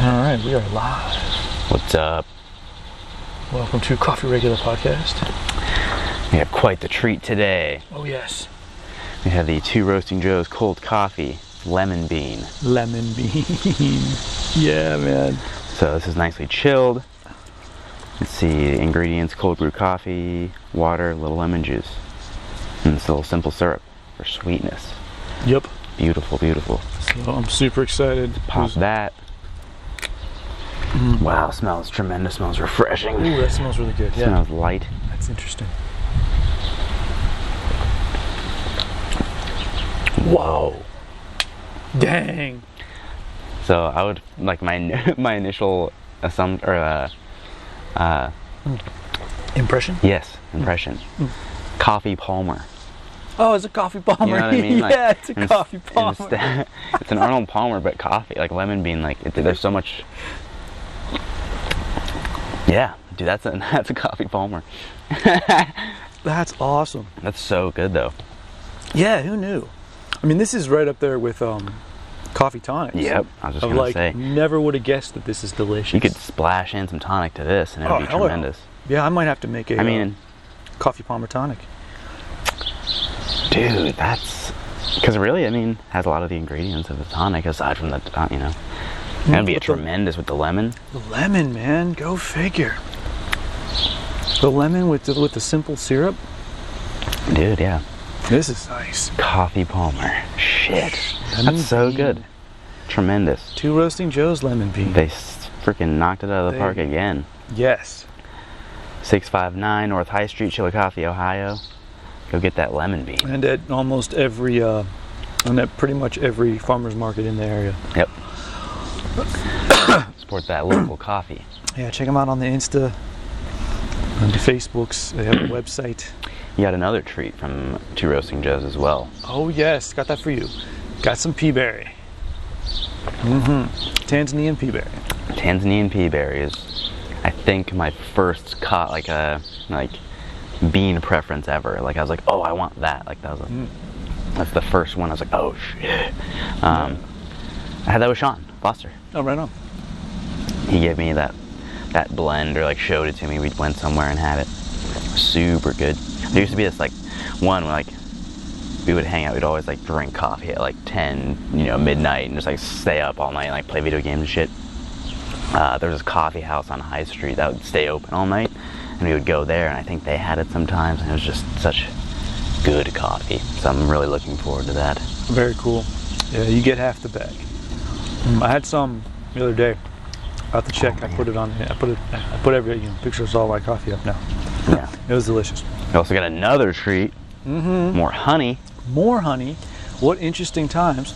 Alright, we are live. What's up? Welcome to Coffee Regular Podcast. We have quite the treat today. Oh yes. We have the Two Roasting Joe's cold coffee, Lemonbean. Lemonbean. Yeah, man. So this is nicely chilled. Let's see, the ingredients: cold brew coffee, water, a little lemon juice, and this little simple syrup for sweetness. Yep. Beautiful, beautiful. So I'm super excited. Pop that. Wow, smells tremendous, smells refreshing. Ooh, that smells really good. Yeah. Smells light. That's interesting. Whoa. Dang. So I would like my initial assumption or Impression? yes, impression. Coffee Palmer. Oh, it's a coffee Palmer. You know what I mean? Like, yeah, it's a coffee Palmer. It's an Arnold Palmer, but coffee, like Lemonbean. Like there's so much. Yeah, dude, that's a coffee Palmer. That's awesome. That's so good though. Yeah, who knew? I mean, this is right up there with Coffee Tonic. Yep, I was just gonna say. Never would have guessed that this is delicious. You could splash in some tonic to this, and it would be tremendous. Yeah, I might have to make a coffee Palmer tonic. Dude, that's because really, I mean, has a lot of the ingredients of the tonic aside from the, you know. That'd be tremendous with the lemon. The lemon, man, go figure. The lemon with the simple syrup. Dude, yeah. This is nice. Coffee Palmer. Shit. That's so good. Tremendous. Two Roasting Joe's Lemonbean. They freaking knocked it out of the park again. Yes. 659 North High Street, Chillicothe, Ohio. Go get that Lemonbean. And at almost every, and at pretty much every farmer's market in the area. Yep. Support that local coffee. Yeah, check them out on the Insta, on the Facebooks. They have a website. You got another treat from Two Roasting Joe's as well. Oh yes, got that for you. Got some Peaberry. Tanzania Peaberry. Tanzania Peaberry is, I think, my first bean preference ever. Like I was like, oh, I want that. Like that was that's the first one. I was like, oh shit. I had that with Sean Foster. Oh, right on. He gave me that blend, or like showed it to me. We went somewhere and had it. Super good. There used to be this like one where like we would hang out. We'd always like drink coffee at like 10, midnight, and just like stay up all night and like play video games and shit. There was this coffee house on High Street that would stay open all night, and we would go there, and I think they had it sometimes, and it was just such good coffee. So I'm really looking forward to that. Very cool. Yeah, you get half the bag. I had some the other day. Out the check, I put it on. I put every pictures of all my coffee up now. Yeah, it was delicious. We also got another treat. More honey. More honey. What interesting times.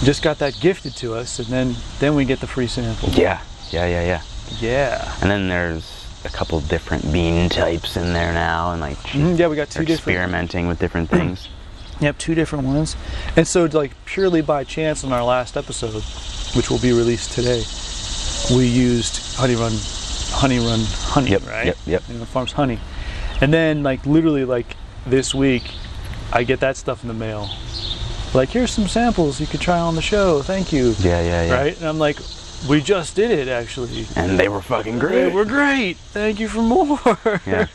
Just got that gifted to us, and then we get the free sample. Yeah. And then there's a couple different bean types in there now, and like yeah, we got two different. Experimenting with different things. Yep, two different ones. And so, like, purely by chance on our last episode, which will be released today, we used Honeyrun honey, right? Yep. Farms honey. And then, like, literally, like, this week, I get that stuff in the mail. Like, here's some samples you could try on the show. Thank you. Yeah. Right? And I'm like, we just did it, actually. And they were fucking great. They were great. Thank you for more. Yeah.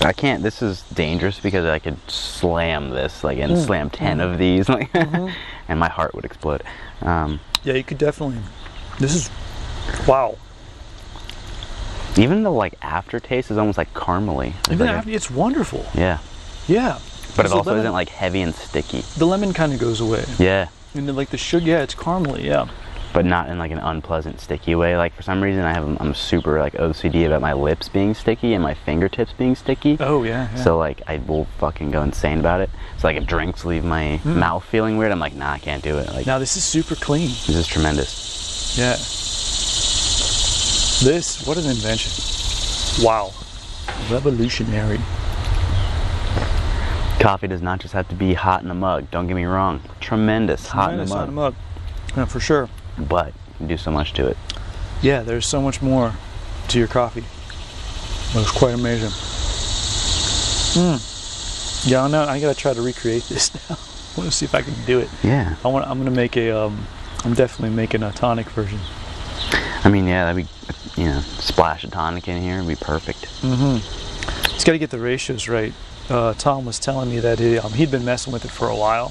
I can't. This is dangerous because I could slam this, like, and slam 10 of these, like, and my heart would explode. Yeah, you could definitely. This is wow. Even the like aftertaste is almost like caramely. It's wonderful. Yeah. Yeah. But it also isn't like heavy and sticky. The lemon kind of goes away. Yeah. And then like the sugar, it's caramely. Yeah. But not in like an unpleasant sticky way. Like for some reason I'm super like OCD about my lips being sticky and my fingertips being sticky. Oh yeah. So like I will fucking go insane about it. So like if drinks leave my mouth feeling weird, I'm like, nah, I can't do it. Like, now this is super clean. This is tremendous. Yeah. This, what an invention. Wow. Revolutionary. Coffee does not just have to be hot in a mug. Don't get me wrong. Tremendous hot in a mug. Yeah, for sure. But you can do so much to it. Yeah, there's so much more to your coffee. It was quite amazing. Yeah, I gotta try to recreate this now. I want to see if I can do it. Yeah. I'm gonna make a I'm definitely making a tonic version. I mean, yeah, that'd be, splash of tonic in here would be perfect. Just got to get the ratios right. Tom was telling me that he'd been messing with it for a while,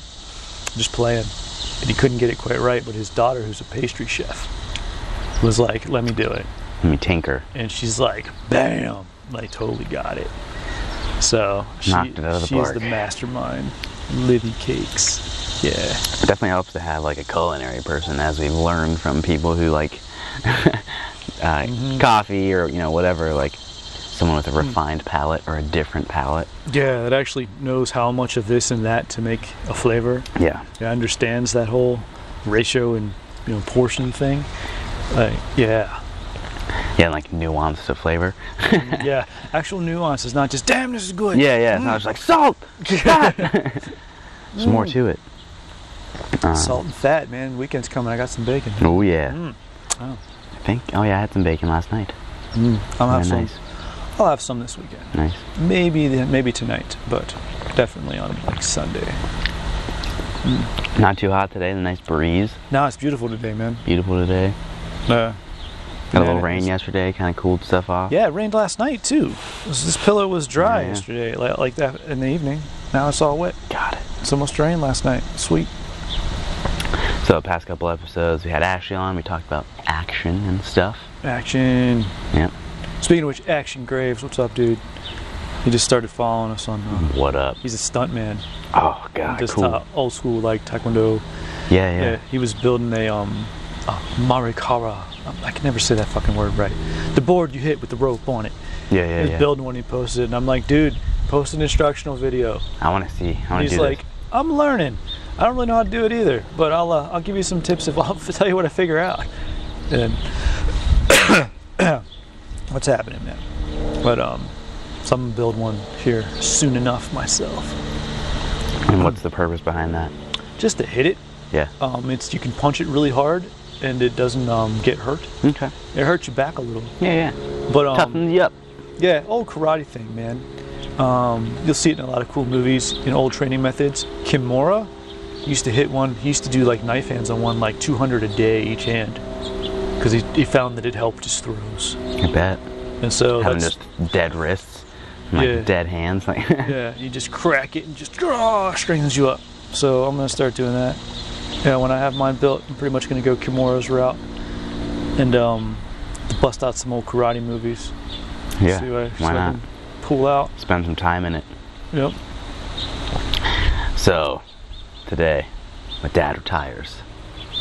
just playing, and he couldn't get it quite right. But his daughter, who's a pastry chef, was like, "Let me do it. Let me tinker." And she's like, "Bam!" Like totally got it. So Knocked it out of the she's park. the mastermind. Livy Cakes. Yeah. It definitely helps to have like a culinary person, as we've learned from people who like coffee or whatever, like someone with a refined palate or a different palate. Yeah, that actually knows how much of this and that to make a flavor. Yeah. It understands that whole ratio and portion thing. Yeah. Yeah, like nuance of flavor. Yeah, actual nuance is not just damn this is good. Yeah. It's not just like salt. There's more to it. Salt and fat, man. Weekend's coming. I got some bacon. Oh yeah. Oh. I had some bacon last night. I'll have some. Nice. I'll have some this weekend. Nice. Maybe tonight, but definitely on like Sunday. Not too hot today. A nice breeze. No, it's beautiful today, man. Beautiful today. Got a little rain yesterday, kind of cooled stuff off. Yeah, it rained last night too. This pillow was dry Yeah. yesterday, like that in the evening. Now it's all wet. Got it. It's almost rained last night. Sweet. So the past couple episodes, we had Ashley on. We talked about action and stuff. Action. Yep. Speaking of which, Action Graves, what's up, dude? He just started following us on. What up? He's a stunt man. Oh god, Just cool. old school like taekwondo. Yeah. He was building a Makiwara. I can never say that fucking word right. The board you hit with the rope on it. Yeah. He was building one. He posted it, and I'm like, dude, post an instructional video. I want to see. I want to He's do like, I'm learning. I don't really know how to do it either, but I'll give you some tips if I'll tell you what I figure out. And what's happening, man? But so I'm gonna build one here soon enough myself. And what's the purpose behind that? Just to hit it. Yeah. You can punch it really hard, and it doesn't get hurt. Okay. It hurts you back a little. Yeah. But Toughens you up. yeah, old karate thing, man. You'll see it in a lot of cool movies, in old training methods. Kimura used to hit one. He used to do like knife hands on one, like 200 a day each hand, because he found that it helped his throws. I bet. And so Having that's, just dead wrists, and, like Yeah. dead hands. Like yeah, you just crack it and just strengthens you up. So I'm gonna start doing that. Yeah, when I have mine built, I'm pretty much gonna go Kimura's route and bust out some old karate movies. Yeah. See what Why I not? can pull out. Spend some time in it. Yep. So, today, my dad retires.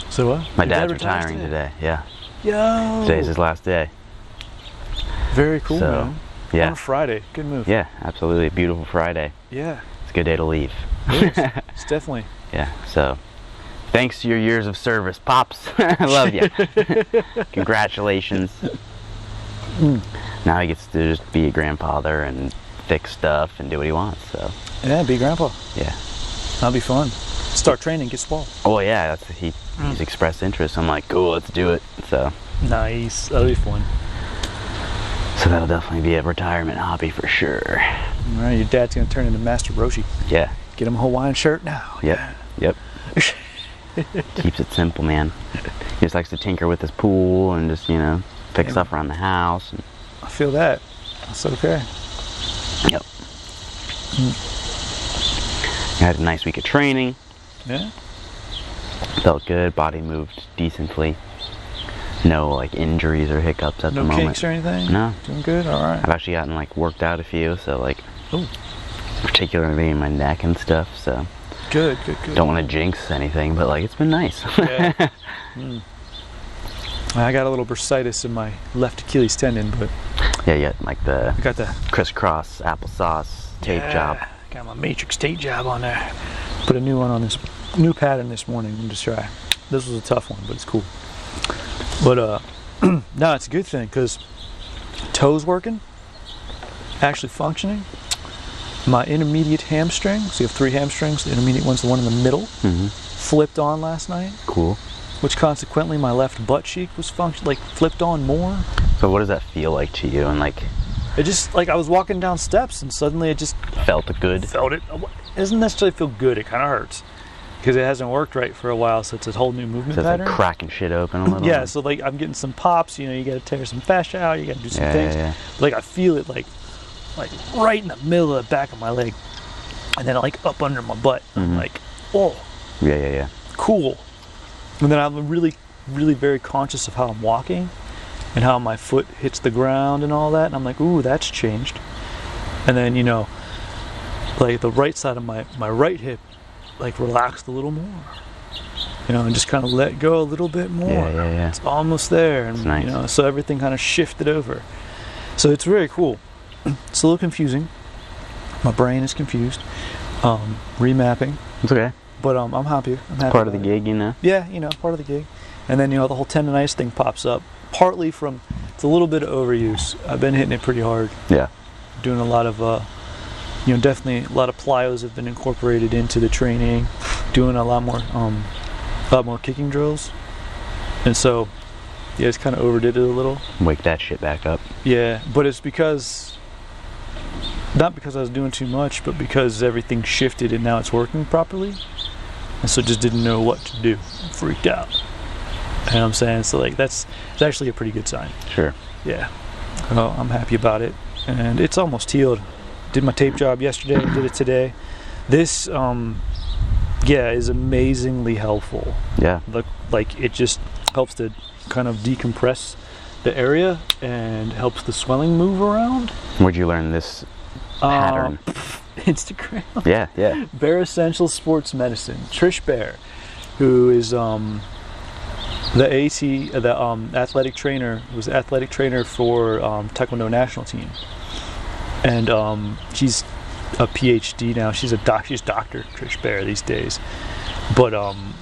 So what? My Your dad dad's retires retiring today. Yeah. Yo. Today's his last day. Very cool, So, man. On yeah. a Friday. Good move. Yeah, absolutely. A beautiful Friday. Yeah. It's a good day to leave. It is. It's definitely. Yeah, so thanks to your years of service, Pops. I love you. Congratulations. Now he gets to just be a grandfather and fix stuff and do what he wants, so. Yeah, be grandpa. Yeah. That'll be fun. Start training, get swole. Oh yeah, he's expressed interest. I'm like, cool, let's do it. So Nice. That'll be fun. that'll definitely be a retirement hobby for sure. All right, your dad's gonna turn into Master Roshi. Yeah. Get him a Hawaiian shirt now. Yep. Keeps it simple, man. He just likes to tinker with his pool and just, fix stuff around the house. And, I feel that. That's okay. yep. I had a nice week of training. Yeah. Felt good. Body moved decently. No like injuries or hiccups at the No moment. kinks or anything? No. Doing good? All right. I've actually gotten like worked out a few, so like Ooh. particularly in my neck and stuff. So Good. don't want to jinx anything, but like it's been nice. Yeah. I got a little bursitis in my left Achilles tendon, but yeah, like the I got the crisscross applesauce tape job. Got my matrix tape job on there. Put a new one on this new pattern this morning. I'm just try. This was a tough one, but it's cool. But no, it's a good thing because toes working, actually functioning. My intermediate hamstring. So you have 3 hamstrings. The intermediate one's the one in the middle. Flipped on last night. Cool. Which consequently my left butt cheek was flipped on more. So what does that feel like to you? And like It just like I was walking down steps and suddenly it just felt good. felt it. It doesn't necessarily feel good. It kind of hurts. because it hasn't worked right for a while, so it's a whole new movement So it's pattern. like cracking shit open a little. Yeah, so like I'm getting some pops, you know, you gotta tear some fascia out, you gotta do some things. Yeah. Like I feel it like right in the middle of the back of my leg, and then like up under my butt. I'm like, oh, Yeah. cool. And then I'm really very conscious of how I'm walking and how my foot hits the ground and all that, and I'm like, ooh, that's changed. And then, you know, like the right side of my right hip like relaxed a little more, you know, and just kind of let go a little bit more. Yeah. It's almost there, and nice. you know, so everything kind of shifted over. So it's very cool. It's a little confusing. My brain is confused. Remapping. It's okay. But I'm happy. I'm happy. Part of the about gig, you know. Yeah, you know, part of the gig. And then, you know, the whole tendonitis thing pops up. Partly from, it's a little bit of overuse. I've been hitting it pretty hard. Yeah. Doing a lot of, you know, definitely a lot of plyos have been incorporated into the training. Doing a lot more kicking drills. And so, yeah, it's kind of overdid it a little. Wake that shit back up. Yeah, but it's because, not because I was doing too much, but because everything shifted and now it's working properly. And so just didn't know what to do. Freaked out. You know what I'm saying? So like it's actually a pretty good sign. Sure. Yeah. Well, I'm happy about it. And it's almost healed. Did my tape job yesterday, did it today. This is amazingly helpful. Yeah. Like it just helps to kind of decompress the area and helps the swelling move around. Where'd you learn this pattern? Instagram. Yeah. Bear Essential Sports Medicine. Trish Bear, who is the athletic trainer, was athletic trainer for Taekwondo national team, and she's a PhD now. She's Dr. Trish Bear these days, but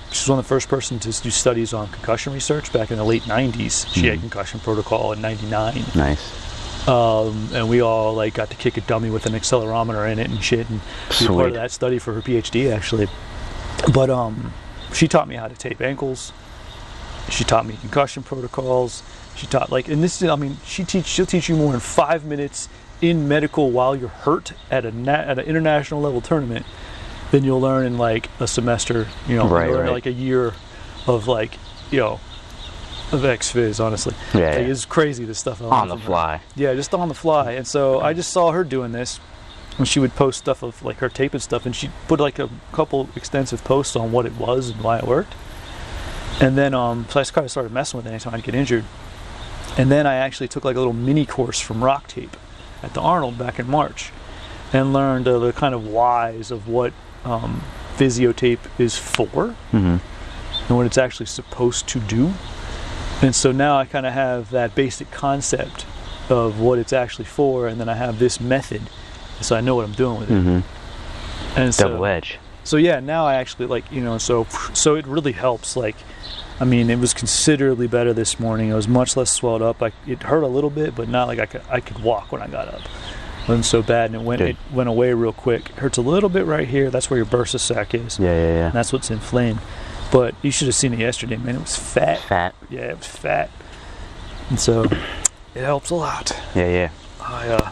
she's one of the first persons to do studies on concussion research back in the late 90s. She had concussion protocol in 99. Nice. And we all like got to kick a dummy with an accelerometer in it and shit, and be part of that study for her PhD actually. But she taught me how to tape ankles. She taught me concussion protocols. She taught she'll teach you more in 5 minutes in medical while you're hurt at an international level tournament than you'll learn in like a semester. You know, or like a year of like, you know, of ex-phys, honestly. Yeah. Like, it's crazy, this stuff. On the fly. Yeah, just on the fly. And so I just saw her doing this when she would post stuff of like her tape and stuff, and she'd put like a couple extensive posts on what it was and why it worked. And then so I just kind of started messing with it anytime I'd get injured. And then I actually took like a little mini course from Rock Tape at the Arnold back in March and learned the kind of whys of what Physio Tape is for and what it's actually supposed to do. And so now I kind of have that basic concept of what it's actually for, and then I have this method, so I know what I'm doing with it. And so, double edge. So yeah, now I actually like, you know, so it really helps. Like, I mean, it was considerably better this morning. It was much less swelled up. It hurt a little bit, but not like I could walk when I got up. It wasn't so bad, and it went away real quick. It hurts a little bit right here. That's where your bursa sac is. Yeah. And that's what's inflamed. But you should have seen it yesterday, man. It was fat. Yeah, it was fat. And so it helps a lot. Yeah. I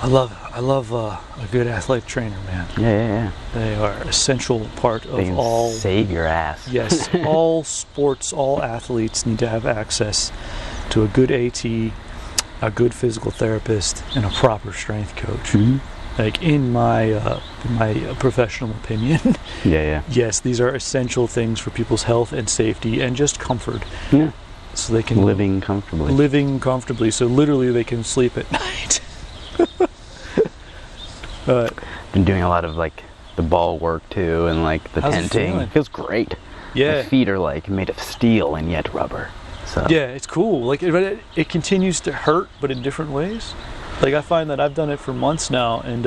love a good athletic trainer, man. Yeah. They are an essential part of all. Save your ass. Yes, all sports, all athletes need to have access to a good AT, a good physical therapist, and a proper strength coach. Like in my professional opinion. Yeah. Yes, these are essential things for people's health and safety and just comfort. Yeah. So they can living comfortably. So literally they can sleep at night. Been doing a lot of like the ball work too, and like the tenting. It feels great. Yeah. My feet are like made of steel and yet rubber. So yeah, it's cool. Like it continues to hurt, but in different ways. Like I find that I've done it for months now, and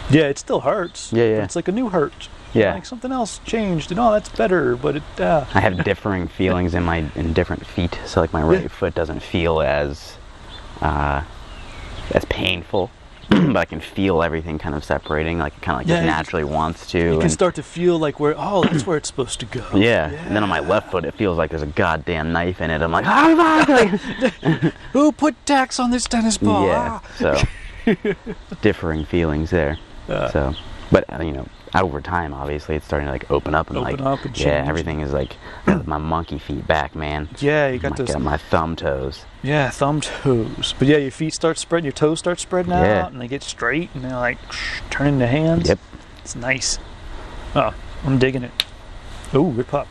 it still hurts. Yeah. But it's like a new hurt. Yeah. Like something else changed, and that's better. But it. I have differing feelings in different feet. So like my right foot doesn't feel as painful, but I can feel everything kind of separating. Like it kind of like just naturally wants to. You can start to feel like that's where it's supposed to go. Yeah. And then on my left foot, it feels like there's a goddamn knife in it. I'm like, who put tacks on this tennis ball? Yeah. So differing feelings there. So But you know, over time, obviously, it's starting to like open up and and yeah, change. everything is like got my monkey feet back, man. Yeah, you got those. Got my thumb toes. Yeah, thumb toes. But yeah, your feet start spreading, your toes start spreading out, and they get straight, and they're like turn into hands. Yep. It's nice. Oh, I'm digging it. Ooh, good pop.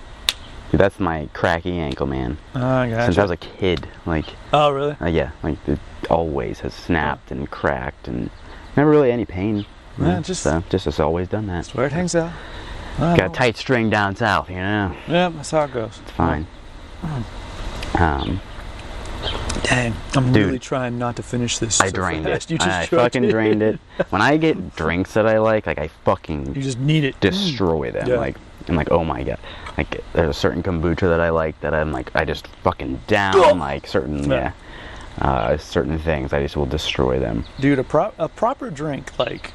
Dude, that's my cracky ankle, man. Oh, I gotcha. Since I was a kid, like. Oh, really? Yeah, like it always has snapped and cracked, and never really any pain. Yeah, just has always done that. That's where it hangs out. Got a tight string down south, you know. Yeah, that's how it goes. It's fine. Dang, I'm dude, really trying not to finish this. I so drained fast. it. You just I fucking drained it. When I get drinks that I like I fucking you just need it. Destroy them. Yeah. Like I'm like, oh my god. Like there's a certain kombucha that I like that I'm like I just fucking down like certain certain things. I just will destroy them. Dude, a proper drink, like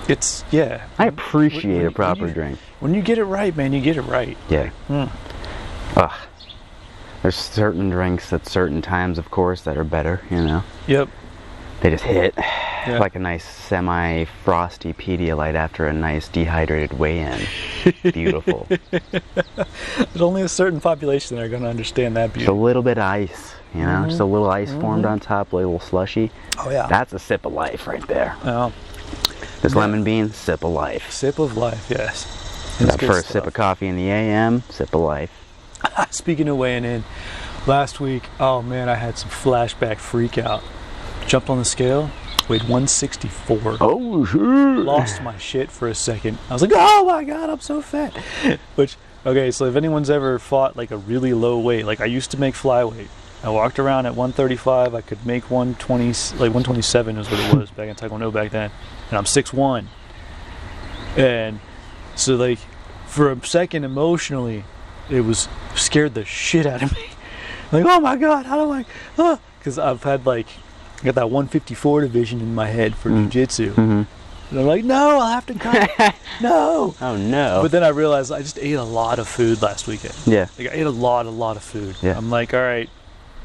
it's I appreciate a proper drink. When you get it right, man, you get it right. Yeah. Ugh. There's certain drinks at certain times, of course, that are better, you know? Yep. They just hit. Yeah. Like a nice semi-frosty Pedialyte after a nice dehydrated weigh-in. Beautiful. There's only a certain population that are going to understand that beauty. Just a little bit of ice, you know? Just a little ice formed on top, a little slushy. Oh, yeah. That's a sip of life right there. Oh. This Lemonbean, sip of life. Sip of life, yes. That first sip of coffee in the AM, sip of life. Speaking of weighing in, last week, oh man, I had some flashback freak out. Jumped on the scale, weighed 164. Oh, shit. Lost my shit for a second. I was like, oh my god, I'm so fat. Which, okay, so if anyone's ever fought like a really low weight, like I used to make flyweight. I walked around at 135, I could make 120, like 127 is what it was back in Taekwondo back then. And I'm 6'1". And so like, for a second emotionally, it was scared the shit out of me. Like, oh my god, how do I, because I've had like, I got that 154 division in my head for jiu-jitsu. And I'm like, no, I'll have to cut. No. Oh no. But then I realized I just ate a lot of food last weekend. Yeah. Like I ate a lot of food. Yeah. I'm like, all right,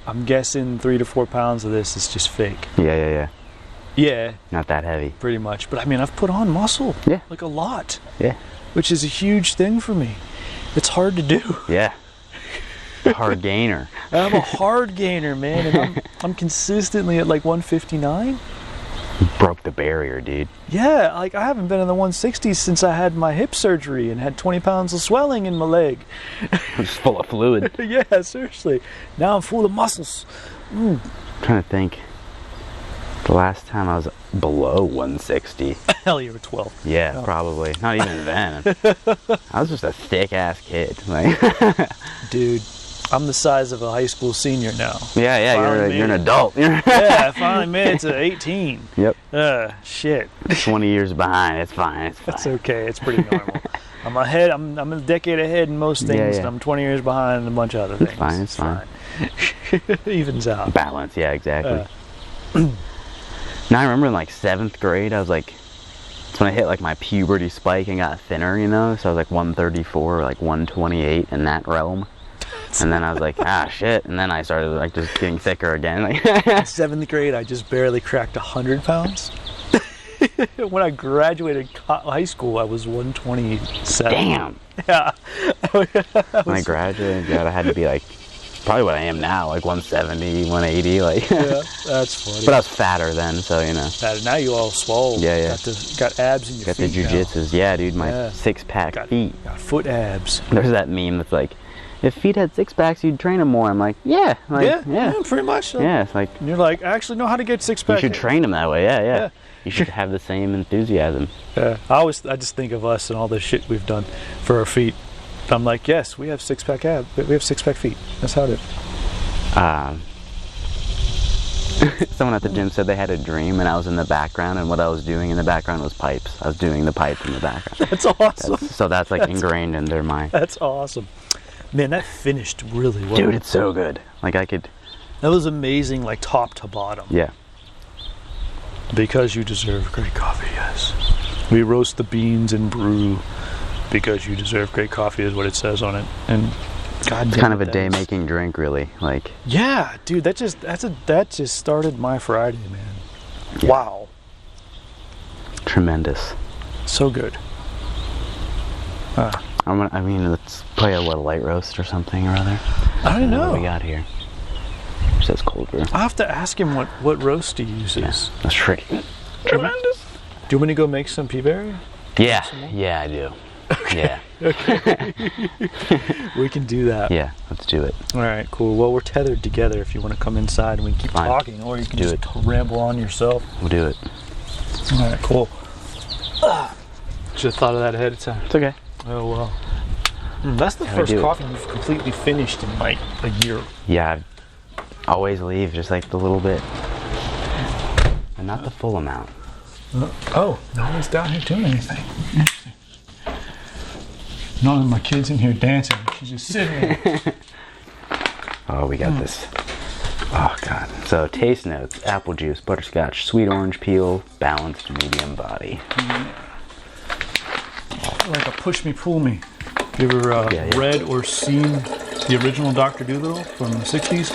I'm guessing 3 to 4 pounds of this is just fake. Yeah. Yeah. Not that heavy. Pretty much. But I mean, I've put on muscle. Yeah. Like a lot. Yeah. Which is a huge thing for me. It's hard to do. Yeah. Hard gainer. I'm a hard gainer, man, and I'm consistently at like 159. Broke the barrier, dude. Yeah, like I haven't been in the 160s since I had my hip surgery and had 20 pounds of swelling in my leg. I'm just full of fluid. Yeah, seriously. Now I'm full of muscles. I'm trying to think. The last time I was below 160. Hell, you were 12. Yeah, probably. Not even then. I was just a thick ass kid. Like, dude, I'm the size of a high school senior now. Yeah, you're an adult. Yeah, I finally made it to 18. Yep. Shit. 20 years behind. It's fine. That's okay. It's pretty normal. I'm ahead. I'm a decade ahead in most things. And I'm 20 years behind in a bunch of other things. It's fine. Evens out. Balance. Yeah, exactly. Now I remember in like 7th grade, I was like, it's when I hit like my puberty spike and got thinner, you know? So I was like 134, like 128 in that realm. And then I was like, shit. And then I started like just getting thicker again. Like 7th grade, I just barely cracked 100 pounds. When I graduated high school, I was 127. Damn. Yeah. When I graduated, God, I had to be like, probably what I am now, like 170, 180, like. Yeah, that's funny. But I was fatter then, so you know. Now you all swole. Yeah. Got abs in your got feet. Got the jujitsus. Yeah, dude, my 6-pack feet. Got foot abs. There's that meme that's like, if feet had 6-packs, you'd train them more. I'm like, yeah, pretty much. Yeah, it's like. And you're like, I actually know how to get 6-pack. You should train them that way. Yeah. You should have the same enthusiasm. Yeah, I just think of us and all the shit we've done for our feet. I'm like, yes, we have 6-pack abs. We have 6-pack feet. That's how it is. Someone at the gym said they had a dream and I was in the background, and what I was doing in the background was pipes. I was doing the pipes in the background. That's awesome. That's like ingrained in their mind. That's awesome. Man, that finished really well. Dude, it's so good. Like that was amazing, like top to bottom. Yeah. Because you deserve great coffee, yes. We roast the beans and brew because you deserve great coffee is what it says on it. And God, it's kind of a day-making drink, really. Like. Yeah, dude, that just started my Friday, man. Wow. Tremendous. So good. Let's play a light roast or something or other. I don't know. What we got here? It says cold brew. I'll have to ask him what roast he uses. Yeah, that's tricky. Tremendous. Do you want to go make some peaberry? Yeah, I do. Yeah. Okay. We can do that. Yeah, let's do it. All right, cool. Well, we're tethered together if you want to come inside and we can keep talking, or you can just ramble on yourself. We'll do it. All right, cool. Should have thought of that ahead of time. It's okay. Oh, well. That's the first coffee you've completely finished in like a year. Yeah, I always leave just like the little bit. And not the full amount. Oh, no one's down here doing anything. Interesting. None of my kids in here dancing. She's just sitting there. Oh, we got this. Oh, God. So, taste notes. Apple juice, butterscotch, sweet orange peel, balanced medium body. Like a push me, pull me. You ever read or seen the original Dr. Dolittle from the 60s?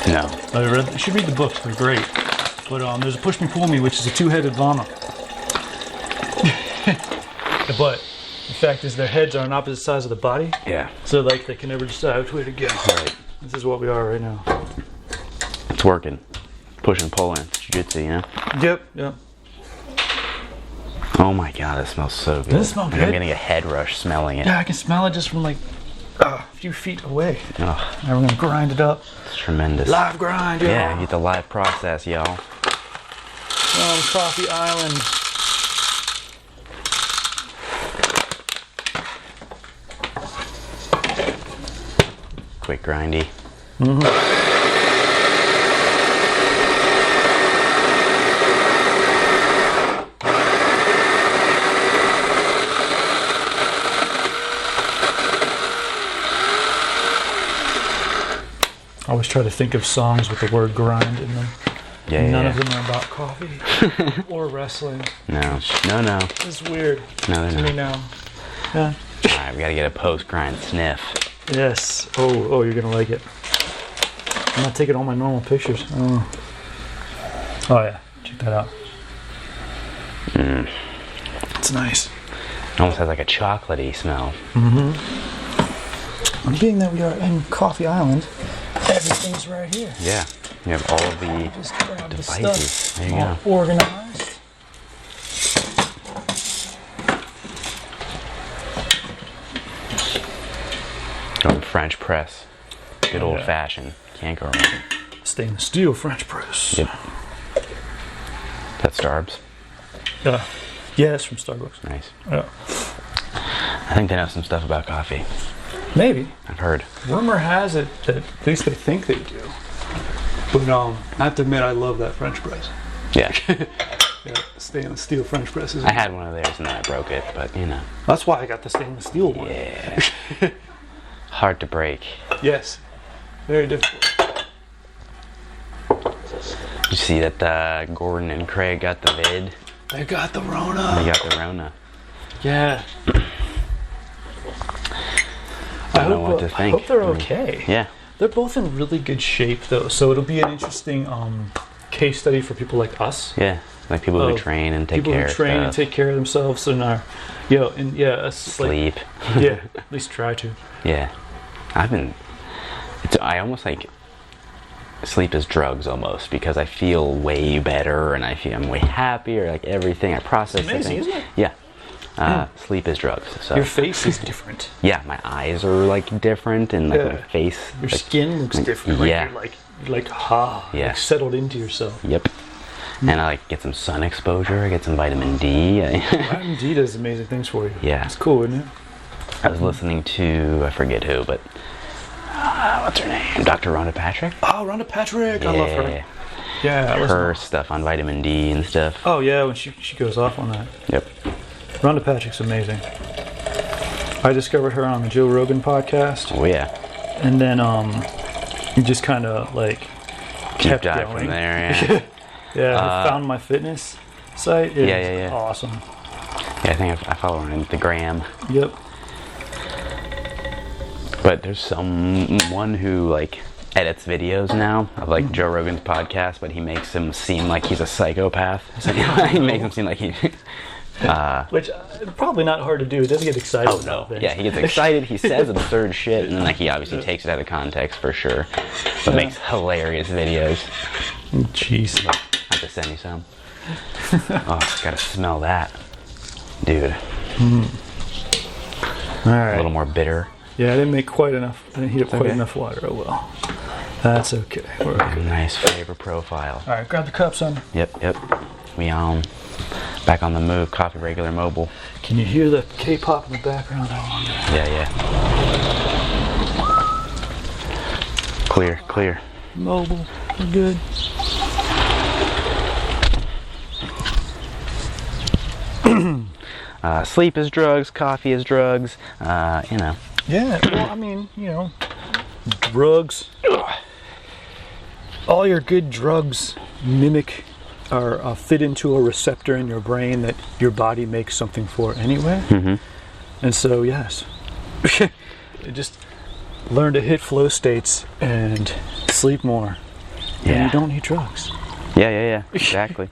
No. You should read the books. They're great. But there's a push me, pull me, which is a two-headed llama. But the fact is their heads are on opposite sides of the body. Yeah. So like they can never decide which way to go. Right. This is what we are right now. It's working. Pushing and pulling. It's jiu-jitsu, you know? Yep. Oh my God, it smells so good. Does it smell good? I'm getting a head rush smelling it. Yeah, I can smell it just from like a few feet away. Oh. Now we're gonna grind it up. It's tremendous. Live grind, y'all. Yeah, get the live process, y'all. From Coffee Island. Quick grindy. I always try to think of songs with the word grind in them. None of them are about coffee or wrestling. No. It's weird to me now. Yeah. Alright, we gotta get a post-grind sniff. Yes. Oh, you're gonna like it. I'm not taking all my normal pictures. Oh yeah, check that out. It's nice. It almost has like a chocolatey smell. And being that we are in Coffee Island, everything's right here. Yeah, you have all of the Just grab devices. The stuff, there you all go. organized. Going French press. Good old fashioned. Can't go wrong. Stainless steel French press. Yep. That's Starbucks. Yeah, it's from Starbucks. Nice. Yeah. I think they know some stuff about coffee. Maybe. I've heard. Rumor has it that at least they think they do. But I have to admit, I love that French press. Yeah. Yeah, stainless steel French presses. I had one of theirs and then I broke it, but you know. That's why I got the stainless steel one. Yeah. Hard to break. Yes. Very difficult. You see that Gordon and Craig got the vid? They got the Rona. They got the Rona. Yeah. I don't know what to think. I hope they're okay. Yeah. They're both in really good shape, though, so it'll be an interesting case study for people like us. Yeah, like people who train and take care of stuff. People who train and take care of themselves and are, sleep. Like, yeah, at least try to. Yeah, I almost like sleep is drugs almost, because I feel way better and I'm way happier. Like everything I process. It's amazing, isn't it? Yeah. Sleep is drugs. So. Your face is different. Yeah, my eyes are like different, and like my face. Your skin looks different. Yeah. You're like settled into yourself. Yep. And I like get some sun exposure. I get some vitamin D. Vitamin D does amazing things for you. Yeah. It's cool, isn't it? I was listening to, I forget who, but what's her name? Dr. Rhonda Patrick. Oh, Rhonda Patrick. Yeah. I love her. Yeah. Her stuff on vitamin D and stuff. Oh yeah, when she goes off on that. Yep. Rhonda Patrick's amazing. I discovered her on the Joe Rogan podcast. Oh yeah. And then just kind of like kept dive going from there. Yeah. I found my fitness site. It's awesome. Yeah, I think I follow her on the gram. Yep. But there's someone who like edits videos now of like Joe Rogan's podcast, but he makes him seem like he's a psychopath. So he makes him seem like he Which probably not hard to do. It doesn't get excited. Oh no! Yeah, he gets excited. He says absurd shit, and then like he obviously takes it out of context for sure, but makes hilarious videos. Jeez. I have to send you some. Oh, gotta smell that, dude. All right. A little more bitter. Yeah, I didn't make quite enough. I didn't heat up quite enough water. Oh well. That's okay. We're okay. Nice flavor profile. All right, grab the cup, son. Yep. We back on the move. Coffee regular mobile. Can you hear the K-pop in the background? Yeah. Clear. Mobile. We're good. Sleep is drugs. Coffee is drugs. Yeah. Well, I mean, drugs. All your good drugs mimic or fit into a receptor in your brain that your body makes something for anyway. And so, yes, just learn to hit flow states and sleep more. Yeah. And you don't need drugs. Yeah. Exactly.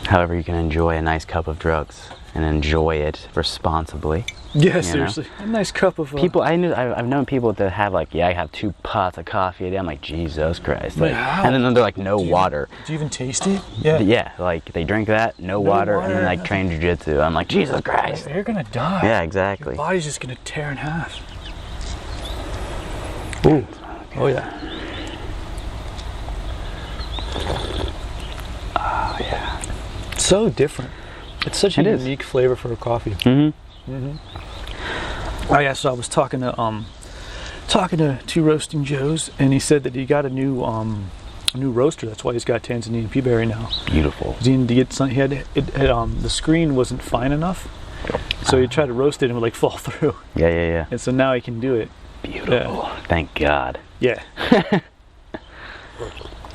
However, you can enjoy a nice cup of drugs and enjoy it responsibly. Yeah, seriously. A nice cup of... People, I've known people that have I have 2 pots of coffee a day. I'm like, Jesus Christ. Like, and then they're like, no water. Do you even taste it? Yeah. Yeah, like they drink that, no water, and then like train jiu-jitsu. I'm like, Jesus Christ. You're going to die. Yeah, exactly. Your body's just going to tear in half. Ooh. Oh, yeah. Oh, yeah. So different. It's such a unique flavor for a coffee. Oh yeah, so I was talking to Two Roasting Joes, and he said that he got a new roaster. That's why he's got Tanzania Peaberry now. Beautiful. He needed to get some. The screen wasn't fine enough, so he tried to roast it and it would like fall through. Yeah. And so now he can do it. Beautiful. Yeah. Thank God. Yeah.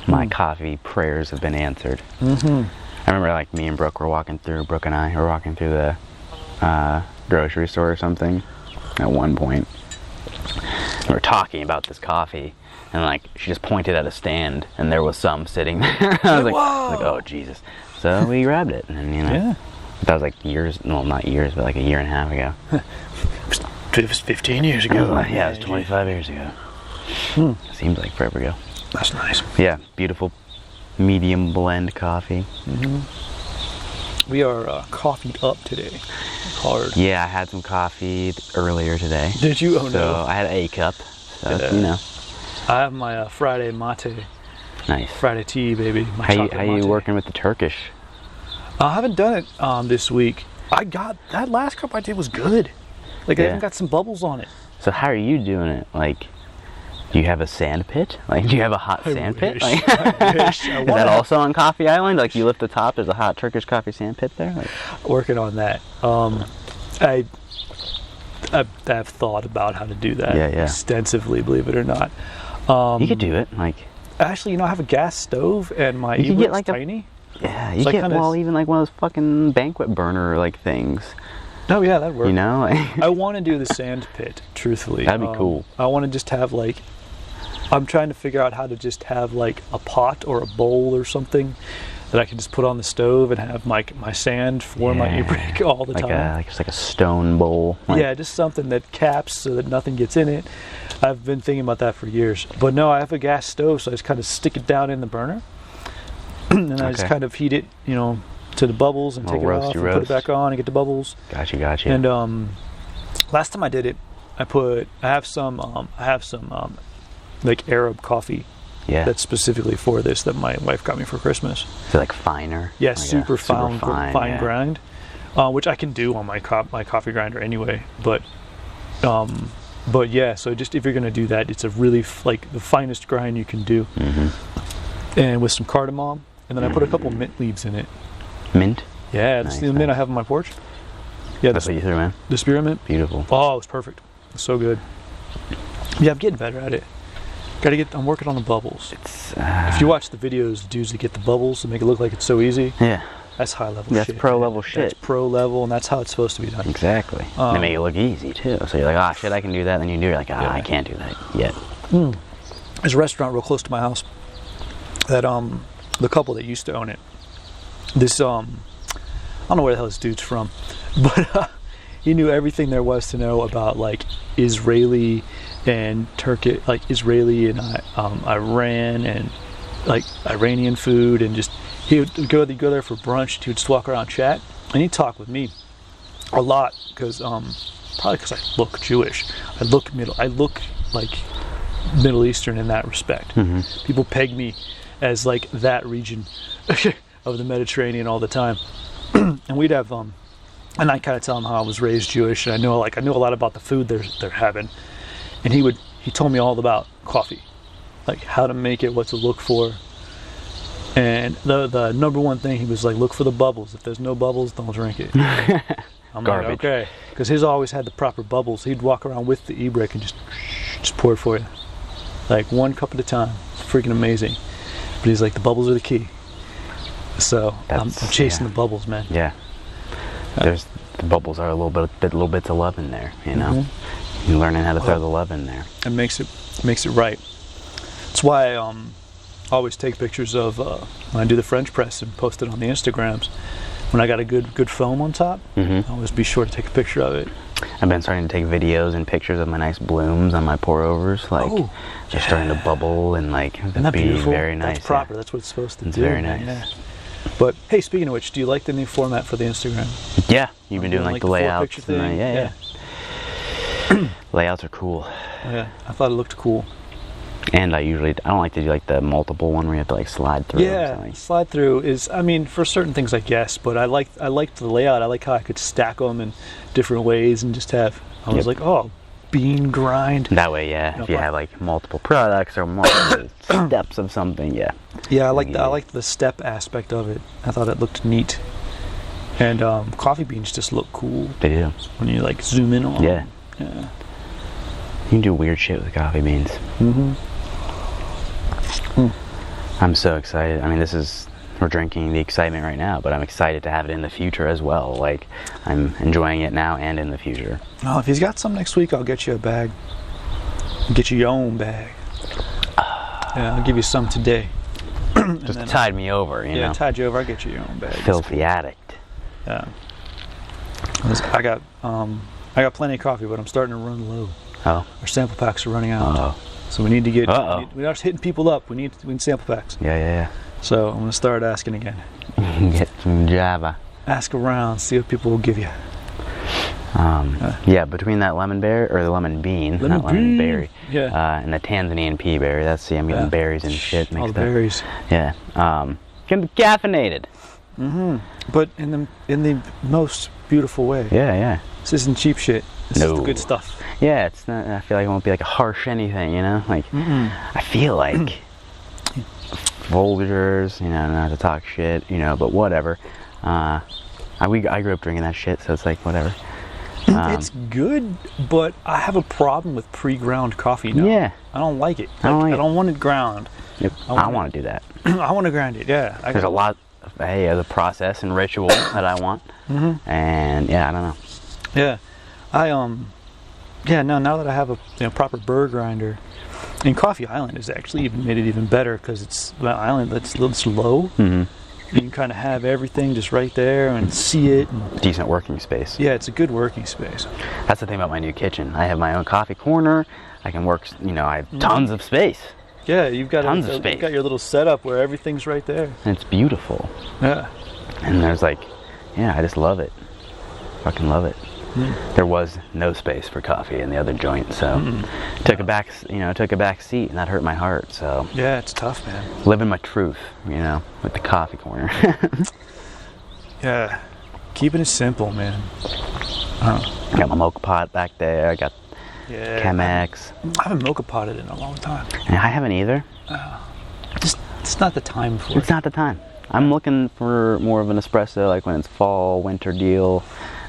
My coffee prayers have been answered. I remember like me and Brooke and I were walking through the grocery store or something at one point. We were talking about this coffee, and like she just pointed at a stand, and there was some sitting there. I was like, oh Jesus! So we grabbed it, and that was like not years, but like a year and a half ago. It was 15 years ago. Yeah, it was 25 years ago. Seems like forever ago. That's nice. Yeah, beautiful medium blend coffee. We are coffeeed up today. Hard. Yeah, I had some coffee earlier today. Did you? Oh so no. I had a cup. So I have my Friday mate. Nice. Friday tea, baby. How you working with the Turkish? I haven't done it this week. I got that last cup I did was good. Like I even got some bubbles on it. So how are you doing it? Like, do you have a sand pit? Like, do you have a hot sand pit? Like, I wish. Is that also on Coffee Island? Like, you lift the top, there's a hot Turkish coffee sand pit there? Like, working on that. I've thought about how to do that extensively, believe it or not. You could do it. Like, actually, I have a gas stove and my you can get like tiny. Yeah, you get even like one of those fucking banquet burner like things. Oh yeah, that'd work. I want to do the sand pit, truthfully. That'd be cool. I want to just have like, I'm trying to figure out how to just have like a pot or a bowl or something that I can just put on the stove and have my sand for my e-brick all the time. It's like a stone bowl. Yeah, just something that caps so that nothing gets in it. I've been thinking about that for years. But no, I have a gas stove, so I just kind of stick it down in the burner. And I just kind of heat it, to the bubbles and take it off and put it back on and get the bubbles. Gotcha. And last time I did it, I have some like Arab coffee. Yeah. That's specifically for this that my wife got me for Christmas. So like finer. Yeah, like super fine grind, which I can do on my coffee grinder anyway. But yeah, so just if you're gonna do that, it's a really like the finest grind you can do, and with some cardamom, and then I put a couple mint leaves in it. Mint? Yeah, that's the mint I have on my porch. Yeah, that's what you threw in. The spearmint. Beautiful. Oh, it was perfect. It was so good. Yeah, I'm getting better at it. I'm working on the bubbles. If you watch the videos, the dudes that get the bubbles and make it look like it's so easy. Yeah. That's high level shit. That's pro level shit. That's pro level, and that's how it's supposed to be done. Exactly. They make it look easy too. So you're like, shit, I can do that. Then you're like, I can't do that yet. There's a restaurant real close to my house that the couple that used to own it. This don't know where the hell this dude's from, but he knew everything there was to know about like Israeli and Turkey, like Israeli and Iran and like Iranian food, and just he would go there for brunch. He would just walk around, chat, and he'd talk with me a lot because probably because I look Jewish. I look like Middle Eastern in that respect. People peg me as like that region of the Mediterranean all the time. And we'd have and I kind of tell him how I was raised Jewish, and I knew a lot about the food they're having. And he told me all about coffee, like how to make it, what to look for. And the number one thing, he was like, look for the bubbles. If there's no bubbles, don't drink it. I'm Garbage. like, okay, because his always had the proper bubbles. He'd walk around with the e-brick and just pour it for you, like one cup at a time. It's freaking amazing. But he's like, the bubbles are the key. So I'm chasing the bubbles, man. Yeah. There's the bubbles are little bits of love in there, you know. You're learning how to throw the love in there. It makes it right. That's why I always take pictures of when I do the French press and post it on the Instagrams. When I got a good foam on top, I always be sure to take a picture of it. I've been starting to take videos and pictures of my nice blooms on my pour overs, like they're starting to bubble and like Isn't that be beautiful? very nice. That's proper. That's what it's supposed to It's do. very man. nice. Yeah. But hey, speaking of which, do you like the new format for the Instagram? Yeah, you've been doing like the layouts. Thing? And yeah. Layouts are cool. Yeah, I thought it looked cool. And I don't like to do like the multiple one where you have to like slide through. Yeah, slide through is, I mean, for certain things I guess, but I like the layout. I like how I could stack them in different ways and just have, I was like, oh, bean grind. That way, yeah, if you have like multiple products or multiple steps of something, yeah. Yeah, I like the step aspect of it. I thought it looked neat. And coffee beans just look cool. They do. When you like zoom in on them. Yeah. You can do weird shit with coffee beans. I'm so excited. I mean, we're drinking the excitement right now, but I'm excited to have it in the future as well. Like, I'm enjoying it now and in the future. Oh, if he's got some next week, I'll get you a bag. Get you your own bag. Yeah, I'll give you some today. Just tide me over, you know? Yeah, tide you over. I'll get you your own bag. Filthy addict. Yeah. I got plenty of coffee, but I'm starting to run low. Oh. Our sample packs are running out. Oh. So we need to get. We are hitting people up. We need sample packs. Yeah. So I'm gonna start asking again. Get some Java. Ask around, see what people will give you. Yeah, between that Lemonbean, not Lemonberry, and the Tanzanian Peaberry, I'm getting berries and shit mixed all the up. berries. Yeah. Can be caffeinated. But in the most beautiful way. Yeah. This isn't cheap shit. This is the good stuff. Yeah, it's not. I feel like it won't be like a harsh anything, you know. Like I feel like Folgers, you know, not to talk shit, you know, but whatever. I grew up drinking that shit, so it's like whatever. It's good, but I have a problem with pre-ground coffee now. Yeah, I don't like it. I don't want it ground. Yep. I want to do that. I want to grind it. Yeah. There's a lot of the process and ritual that I want, and yeah, I don't know. Yeah, now that I have a proper burr grinder, and Coffee Island has actually made it even better because it's an island that's a little slow. You can kind of have everything just right there and see it. And decent working space. Yeah, it's a good working space. That's the thing about my new kitchen. I have my own coffee corner. I can work. You know, I have tons of space. Yeah, you've got tons of space. You've got your little setup where everything's right there. And it's beautiful. Yeah. And there's like, I just love it. Fucking love it. There was no space for coffee in the other joint, so took a back seat, and that hurt my heart. So yeah, it's tough, man. Living my truth, you know, with the coffee corner. Yeah, keeping it simple, man. I got my mocha pot back there. I got Chemex. I haven't mocha potted in a long time. And I haven't either. It's not the time for it. It's not the time. I'm looking for more of an espresso, like when it's fall, winter deal.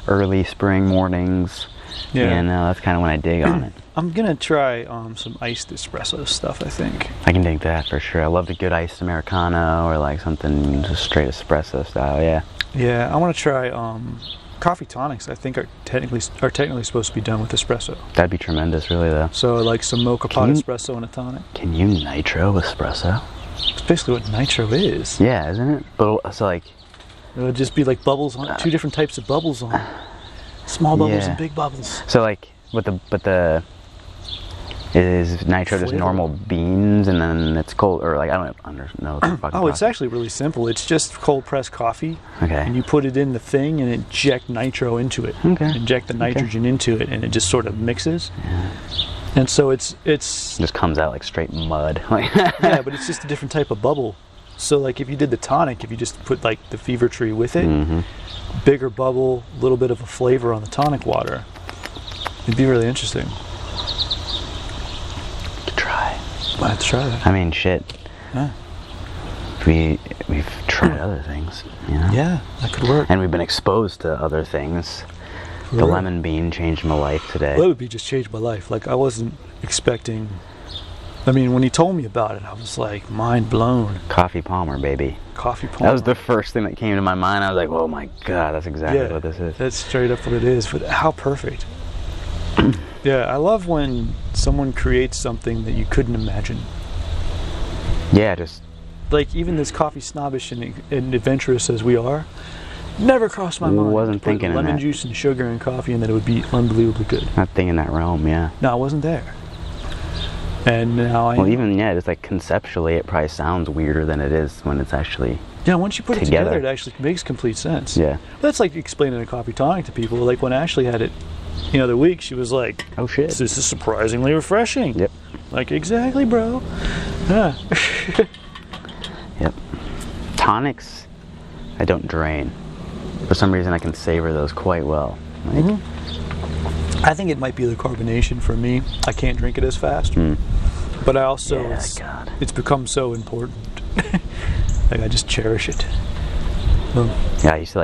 Early spring mornings, and that's kind of when I dig on it. I'm gonna try some iced espresso stuff. I think I can dig that for sure. I love a good iced Americano or like something just straight espresso style. Yeah, I want to try coffee tonics. I think are technically supposed to be done with espresso. That'd be tremendous, really, though. So like some mocha pot espresso and a tonic. Can you nitro espresso? It's basically what nitro is. Yeah, isn't it? But so like, It would just be like bubbles on two different types of bubbles on it. Small bubbles and big bubbles. So like is nitro just normal beans and then it's cold, or like I don't know what the fucking it's actually really simple. It's just cold pressed coffee. Okay. And you put it in the thing and inject nitro into it. Okay. Inject the nitrogen into it and it just sort of mixes. Yeah. And so it just comes out like straight mud. Yeah, but it's just a different type of bubble. So like if you did the tonic, if you just put like the fever tree with it, bigger bubble, a little bit of a flavor on the tonic water, it'd be really interesting. Might have to try that. I mean, shit. Yeah. We've tried other things, you know? Yeah, that could work. And we've been exposed to other things. The Lemonbean changed my life today. Well, it would be just changed my life. Like, I wasn't expecting... I mean, when he told me about it, I was like, mind blown. Coffee Palmer, baby. Coffee Palmer. That was the first thing that came to my mind. I was like, oh my god, that's exactly what this is. That's straight up what it is. But how perfect. Yeah, I love when someone creates something that you couldn't imagine. Yeah, just... Like, even as coffee snobbish and adventurous as we are, never crossed my mind. Wasn't thinking in lemon that. Juice and sugar and coffee and that it would be unbelievably good. Not thinking in that realm, yeah. No, I wasn't there. And now I... Well, even, just like conceptually, it probably sounds weirder than it is when it's actually... Yeah, once you put it together, it actually makes complete sense. Yeah. That's like explaining a coffee tonic to people. Like when Ashley had it the other week, she was like, oh shit, this is surprisingly refreshing. Yep. Like, exactly, bro. Yeah. Yep. Tonics, I don't drain. For some reason, I can savor those quite well. Like, I think it might be the carbonation for me. I can't drink it as fast. But I also, it's become so important. Like, I just cherish it. Yeah, I used to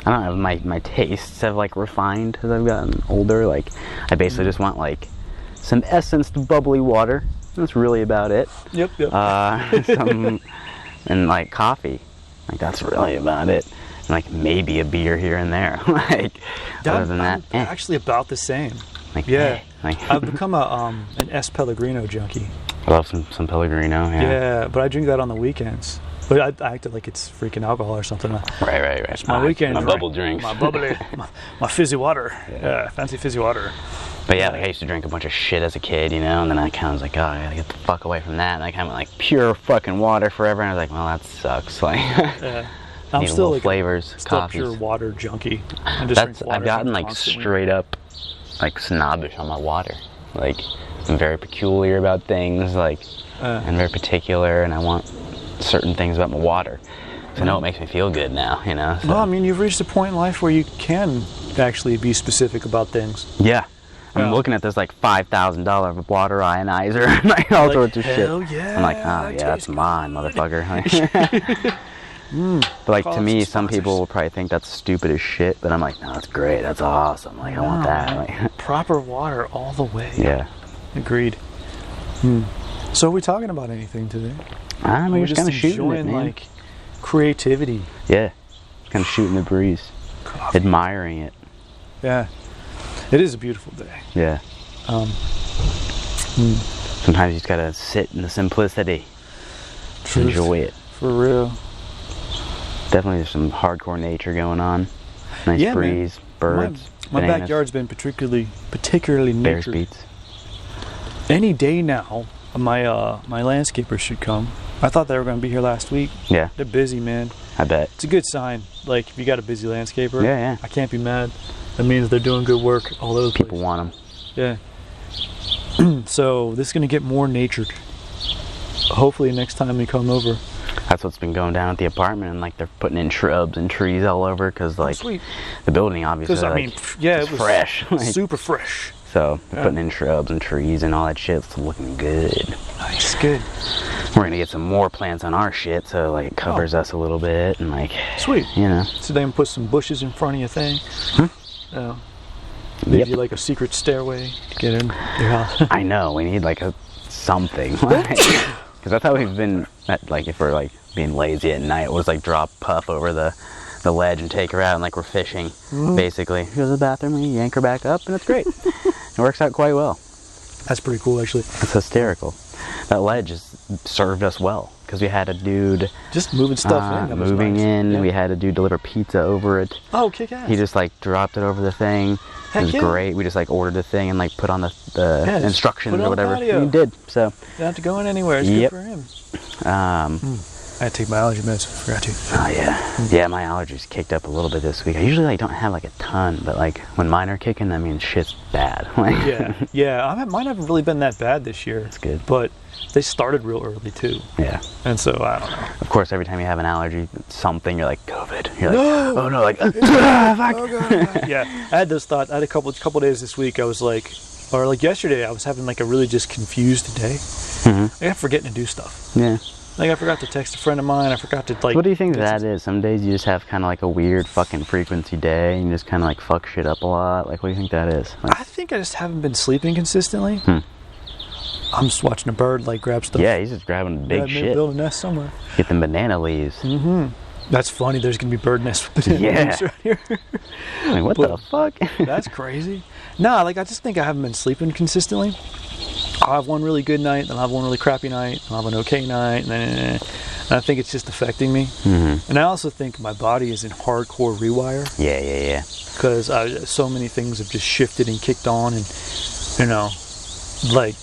I don't know, my tastes have like refined as I've gotten older. Like, I basically just want like some essenced bubbly water. That's really about it. Yep. And like coffee. Like, that's really about it. And like maybe a beer here and there. Like, other than that, I'm actually about the same. Like, I've become an S Pellegrino junkie. I love some Pellegrino. Yeah, but I drink that on the weekends. But I acted like it's freaking alcohol or something. Right. It's my weekend my drink. Bubble drinks. My bubbly, my fizzy water. Yeah, fancy fizzy water. But yeah, like I used to drink a bunch of shit as a kid, and then I kind of was like, oh, I gotta get the fuck away from that. And I kind of went like pure fucking water forever, and I was like, well, that sucks. Like, I'm still like flavors, coffees. Pure water junkie. I've gotten like straight up like snobbish on my water. Like, I'm very peculiar about things, like, and very particular, and I want certain things about my water. So I know it makes me feel good now, So. Well, I mean, you've reached a point in life where you can actually be specific about things. Yeah. I'm looking at this like $5,000 water ionizer and like all sorts of shit. Yeah, I'm like, oh yeah, that's mine, motherfucker. But like, to me, some people will probably think that's stupid as shit, but I'm like, no, that's great, that's awesome. Like, I want that. Like, proper water all the way. Yeah. Agreed. So are we talking about anything today? We're just kind of shooting it, man. Like creativity. Yeah. Kind of shooting the breeze. Coffee. Admiring it. Yeah. It is a beautiful day. Yeah. Sometimes you just gotta sit in the simplicity. Truth. Enjoy it. For real. Definitely there's some hardcore nature going on. Nice breeze, birds. My backyard's been particularly natured. Bears beats. Any day now, my landscapers should come. I thought they were going to be here last week. Yeah. They're busy, man. I bet. It's a good sign. Like, if you got a busy landscaper, yeah. I can't be mad. That means they're doing good work all over the People want them. Yeah. So, this is going to get more natured. Hopefully, next time we come over. That's what's been going down at the apartment, and like they're putting in shrubs and trees all over because like the building obviously it was fresh, super fresh. So they're putting in shrubs and trees and all that shit. It's looking good. Nice, good. We're gonna get some more plants on our shit, so like it covers us a little bit and like sweet. So they can put some bushes in front of your thing. Maybe like a secret stairway to get in your house. I know we need like a something. Because that's how we've been, like, if we're, like, being lazy at night, we'll just, like, drop Puff over the ledge and take her out, and, like, we're fishing, basically. She goes to the bathroom, and you yank her back up, and it's great. It works out quite well. That's pretty cool, actually. It's hysterical. That ledge has served us well. because we had a dude just moving stuff in. Moving nice. in. Yeah. We had a dude deliver pizza over it. Oh, kick ass. He just like dropped it over the thing. Heck, it was great. We just like ordered the thing and like put on the instructions or whatever. He did. So. Don't have to go in anywhere. It's good for him. I had to take my allergy meds. I forgot to. Oh yeah. Yeah, my allergies kicked up a little bit this week. I usually like don't have like a ton, but like when mine are kicking, I mean shit's bad. Mine haven't really been that bad this year. That's good. But they started real early too. Yeah. And so I don't know. Of course, every time you have an allergy, something you're like COVID. You're like, no! Oh no, like fuck. Oh god. Yeah, I had those thoughts. I had a couple days this week. I was like, or like yesterday, I was having like a really just confused day. Mm-hmm. I kept forgetting to do stuff. Yeah. Like I forgot to text a friend of mine. I forgot to like. What do you think that is? Some days you just have kind of like a weird fucking frequency day, and you just kind of like fuck shit up a lot. Like, what do you think that is? Like, I think I just haven't been sleeping consistently. I'm just watching a bird like grab stuff. Yeah, he's just grabbing big shit. Build a nest somewhere. Get them banana leaves. Mm-hmm. That's funny. There's gonna be bird nests with banana leaves right here. Like, what the fuck? That's crazy. Nah, like I just think I haven't been sleeping consistently. I'll have one really good night, then I'll have one really crappy night, I'll have an okay night, and I think it's just affecting me. Mm-hmm. And I also think my body is in hardcore rewire. Yeah. Because so many things have just shifted and kicked on, and you know, like,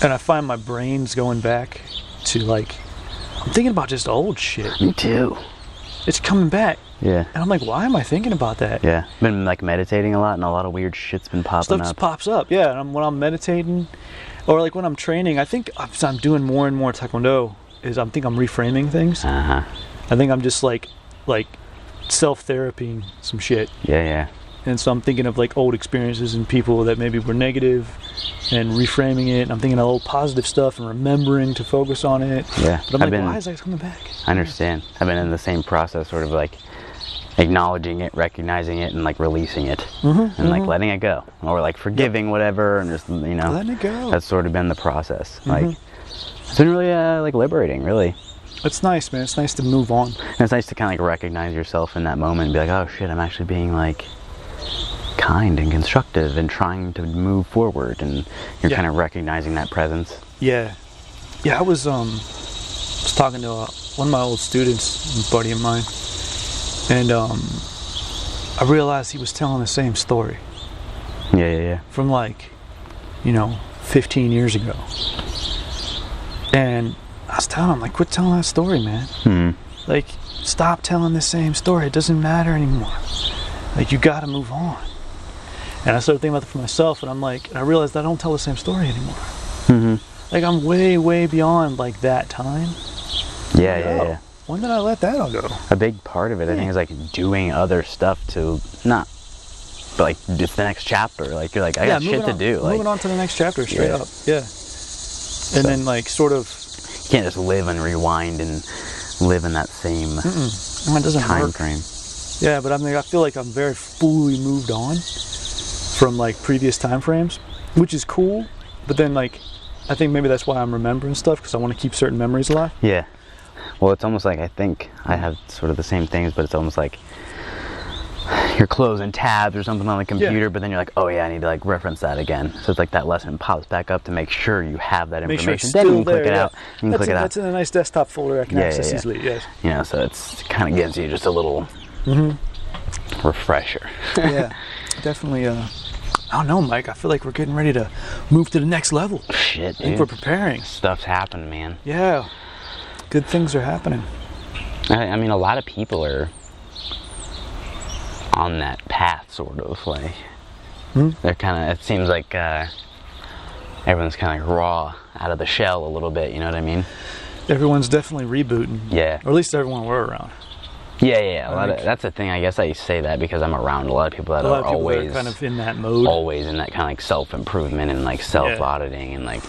and I find my brain's going back to like, I'm thinking about just old shit. Me too. It's coming back. Yeah. And I'm like, why am I thinking about that? Yeah. Been like meditating a lot, and a lot of weird shit's been popping Stuff up. just pops up. Yeah. And when I'm meditating, or like when I'm training, I think I'm doing more and more Taekwondo. I think I'm reframing things. Uh-huh. I think I'm just like self-therapying some shit. Yeah. And so I'm thinking of like old experiences and people that maybe were negative and reframing it. And I'm thinking of old positive stuff and remembering to focus on it. Yeah. But I'm like, why is that coming back? I understand. I've been in the same process, sort of like acknowledging it, recognizing it, and like releasing it, and like letting it go, or like forgiving whatever, and just, you know, letting it go. That's sort of been the process. Like, it's been really like liberating, really. It's nice, man. It's nice to move on. And it's nice to kind of like recognize yourself in that moment and be like, oh shit, I'm actually being like kind and constructive and trying to move forward, and you're kind of recognizing that presence. Yeah. I was talking to one of my old students, a buddy of mine, and I realized he was telling the same story. Yeah. From like, 15 years ago. And I was telling him, like, quit telling that story, man. Like, stop telling the same story. It doesn't matter anymore. Like, you gotta move on. And I started thinking about it for myself, and I'm like, I realized I don't tell the same story anymore. Like, I'm way, way beyond like that time. Yeah. When did I let that all go? A big part of it, I think, is like doing other stuff but like just the next chapter. Like, you're like, I got shit to do. Moving on to the next chapter, straight up. Yeah. And then like sort of, you can't just live and rewind and live in that same it doesn't time work. frame. Yeah, but I feel like I'm very fully moved on from like previous time frames, which is cool. But then like, I think maybe that's why I'm remembering stuff, because I want to keep certain memories alive. Yeah. Well, it's almost like, I think I have sort of the same things, but it's almost like you're closing tabs or something on the computer, but then you're like, oh yeah, I need to like reference that again. So it's like that lesson pops back up to make sure you have that information. Make sure it's then still you can click there, it out. You can click it out. That's in a nice desktop folder I can access easily. Yes. You know, so it kind of gives you just a little refresher. Yeah, definitely. I don't know, Mike. I feel like we're getting ready to move to the next level. Shit, dude. I think we're preparing. Stuff's happening, man. Yeah. Good things are happening. I mean, a lot of people are on that path, sort of. Like, they're kind of, it seems like everyone's kind of like raw out of the shell a little bit, you know what I mean? Everyone's definitely rebooting. Yeah. Or at least everyone we're around. Yeah. That's the thing. I guess I say that because I'm around a lot of people that are always kind of in that mode. Always in that kind of like self-improvement and like self-auditing and like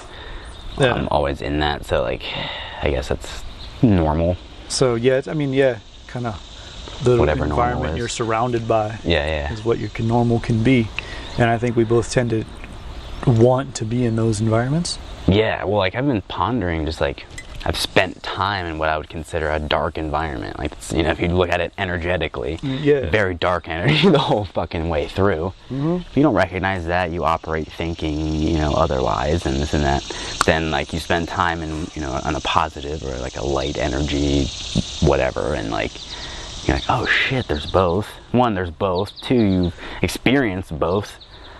I'm always in that. So like, I guess that's normal. So kind of the whatever environment you're surrounded by is what your normal can be. And I think we both tend to want to be in those environments. Yeah, well, like I've been pondering just like I've spent time in what I would consider a dark environment. Like, you know, if you look at it energetically, very dark energy the whole fucking way through. If you don't recognize that, you operate thinking, you know, otherwise and this and that, then like you spend time in, you know, on a positive or like a light energy, whatever, and like, you're like, oh shit, there's both. One, there's both. Two, you've experienced both.